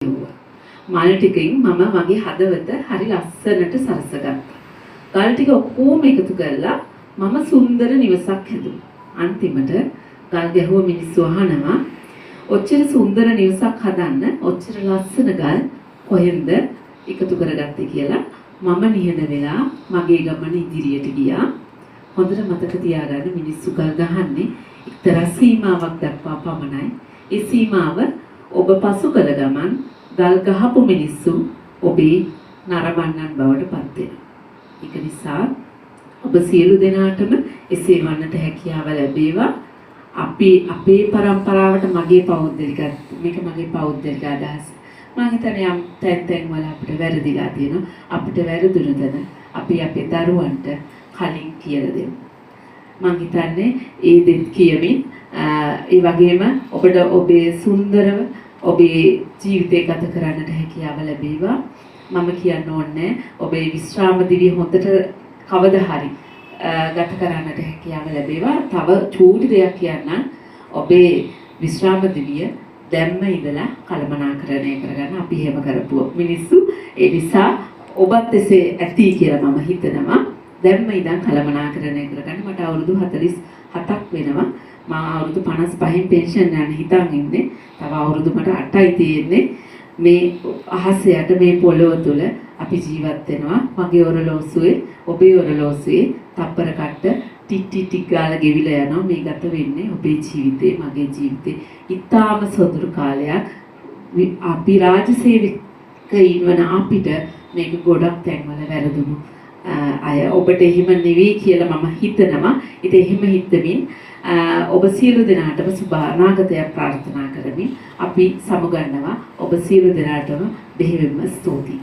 මල් ටිකකින් මම මගේ හදවත හරි ලස්සනට සරසගත්තා. ගල් ටික ඔක්කොම එකතු කරලා මම සුන්දර නිවසක් හැදුවා. අන්තිමට ගල් ගැහුව මිනිස්සු අහනවා ඔච්චර සුන්දර නිවසක් හදන්න ඔච්චර ලස්සන ගල් කොහෙන්ද එකතු කරගත්තේ කියලා. මම නිහඬ වෙලා මගේ ගමන ඉදිරියට ගියා. හොඳට මතක තියාගන්න මිනිස්සු ගල් ගහන්නේ එක්තරා සීමාවක් දක්වා පමණයි. ඒ සීමාව ඔබ පසු කළ ගමන් ගල් ගහපු මිනිස්සු ඔබේ නරඹන්නන් බවට පත් වෙනවා. ඒක නිසා ඔබ සියලු දෙනාටම එසේ වන්නට හැකියාව ලැබේවා. අපේ પરම්පරාවට මගේ පෞද්ගලික මේක මගේ පෞද්ගලික අදහස. මම හිතන්නේ යම් තැන් වල අපිට වැරදිලා තියෙනවා. අපිට වැරදුන තැන අපි අපේ දරුවන්ට කලින් කියලා දෙමු. මම හිතන්නේ ඒ දෙත් කියමින් ඒ වගේම ඔබට ඔබේ සුන්දරව ඔබේ ජීවිතය ගත කරන්නට හැකියාව ලැබේවා. මම කියන්න ඕනේ ඔබේ විශ්‍රාම දිවිය හොඳට කවදා හරි ගත කරන්නට හැකියාව ලැබේවා. තව චූටි දෙයක් කියන්නම්. ඔබේ විශ්‍රාම දිවිය දැම්ම ඉඳලා කළමනාකරණය කරගන්න අපි එහෙම කරපුව මිනිස්සු. ඒ නිසා ඔබත් එසේ ඇති කියලා මම හිතනවා. දැම්ම ඉඳන් කළමනාකරණය කරගන්න. මට අවුරුදු 47ක් වෙනවා. මම අවුරුදු 55න් පෙන්ෂන් යන හිතන් ඉන්නේ. තව අවුරුදු මට 8යි තියෙන්නේ. මේ අහස යට මේ පොළොව තුල අපි ජීවත් වෙනවා. මගේ ඔරලෝසුවේ ඔබේ ඔරලෝසුවේ තප්පර කට්ට ටික් ගාලා ගෙවිලා යනවා. මේ ගත වෙන්නේ ඔබේ ජීවිතේ මගේ ජීවිතේ. ඊටාම සොඳුරු කාලයක්. අපි රාජ්‍ය සේවකයින් වන අපිට මේක ගොඩක් තැන්වල වැරදුණු අය ඔබට එහෙම නෙවෙයි කියලා මම හිතනවා. ඉතින් එහෙම හිතමින් ඔබ සියලු දෙනාටම සුබ අනාගතයක් ප්‍රාර්ථනා කරමින් අපි සමුගන්නවා. ඔබ සියලු දෙනාටම බෙහෙවින්ම ස්තුතියි.